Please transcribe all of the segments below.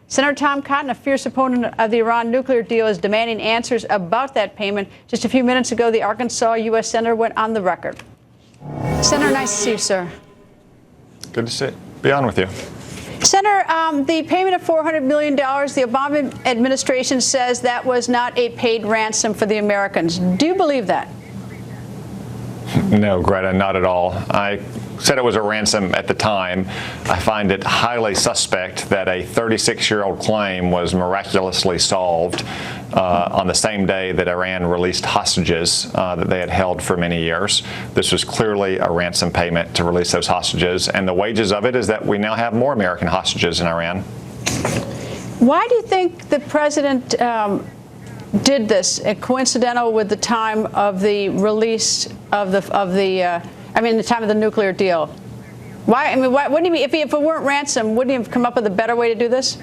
Senator Tom Cotton, a fierce opponent of the Iran nuclear deal, is demanding answers about that payment. Just a few minutes ago, the Arkansas U.S. Senator went on the record. Senator, nice to see you, sir. Good to be on with you. Senator, the payment of $400 million, the Obama administration says that was not a paid ransom for the Americans. Do you believe that? No, Greta, not at all. I said it was a ransom at the time. I find it highly suspect that a 36-year-old claim was miraculously solved on the same day that Iran released hostages that they had held for many years. This was clearly a ransom payment to release those hostages, and the wages of it is that we now have more American hostages in Iran. Why do you think the president did this, coincidental with the time of the release of the time of the nuclear deal? Why? I mean, why wouldn't he? If it weren't ransom, wouldn't he have come up with a better way to do this?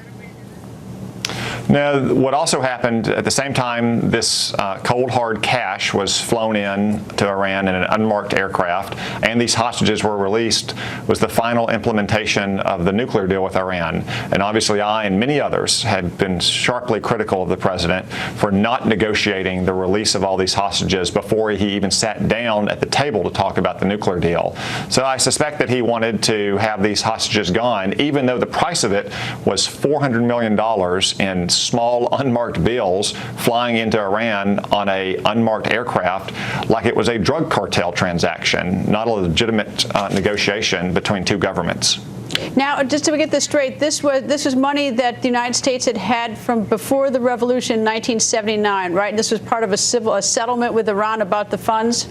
Now, what also happened at the same time this cold hard cash was flown in to Iran in an unmarked aircraft and these hostages were released was the final implementation of the nuclear deal with Iran. And obviously I and many others had been sharply critical of the president for not negotiating the release of all these hostages before he even sat down at the table to talk about the nuclear deal. So I suspect that he wanted to have these hostages gone, even though the price of it was $400 million in small unmarked bills flying into Iran on a unmarked aircraft like it was a drug cartel transaction, not a legitimate negotiation between two governments. Now, just to get this straight, this was money that the United States had from before the revolution in 1979, right? This was part of a settlement with Iran about the funds?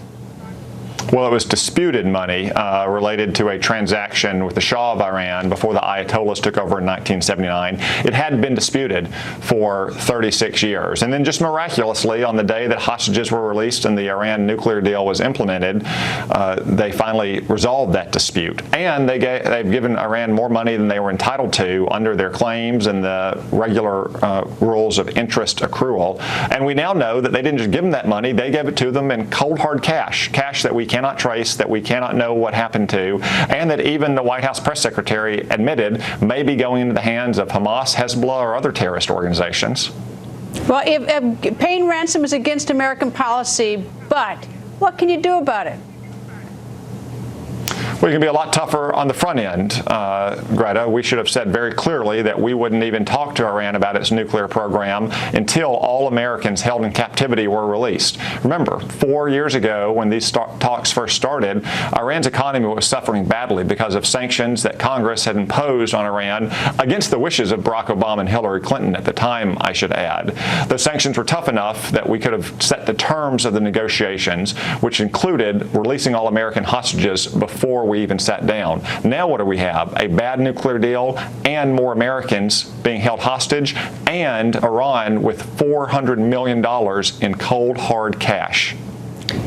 Well, it was disputed money related to a transaction with the Shah of Iran before the Ayatollahs took over in 1979. It had been disputed for 36 years. And then just miraculously, on the day that hostages were released and the Iran nuclear deal was implemented, they finally resolved that dispute. And they've given Iran more money than they were entitled to under their claims and the regular rules of interest accrual. And we now know that they didn't just give them that money, they gave it to them in cold hard cash that we cannot trace, that we cannot know what happened to, and that even the White House press secretary admitted may be going into the hands of Hamas, Hezbollah, or other terrorist organizations. Well, if paying ransom is against American policy, but what can you do about it? We can be a lot tougher on the front end, Greta. We should have said very clearly that we wouldn't even talk to Iran about its nuclear program until all Americans held in captivity were released. Remember, 4 years ago when these talks first started, Iran's economy was suffering badly because of sanctions that Congress had imposed on Iran against the wishes of Barack Obama and Hillary Clinton at the time, I should add. Those sanctions were tough enough that we could have set the terms of the negotiations, which included releasing all American hostages before we even sat down. Now what do we have? A bad nuclear deal and more Americans being held hostage, and Iran with $400 million in cold hard cash.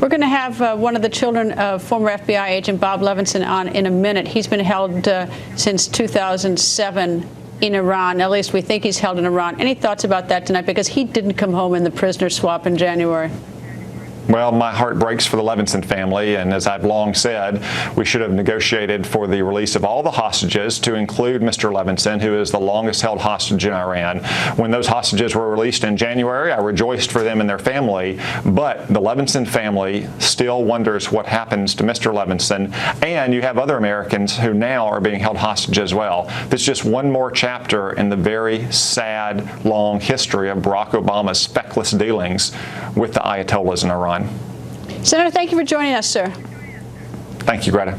We're going to have one of the children of former FBI agent Bob Levinson on in a minute. He's been held since 2007 in Iran. At least we think he's held in Iran. Any thoughts about that tonight? Because he didn't come home in the prisoner swap in January. Well, my heart breaks for the Levinson family, and as I've long said, we should have negotiated for the release of all the hostages to include Mr. Levinson, who is the longest held hostage in Iran. When those hostages were released in January, I rejoiced for them and their family, but the Levinson family still wonders what happens to Mr. Levinson, and you have other Americans who now are being held hostage as well. This is just one more chapter in the very sad, long history of Barack Obama's feckless dealings with the Ayatollahs in Iran. Senator, thank you for joining us, sir. Thank you, Greta.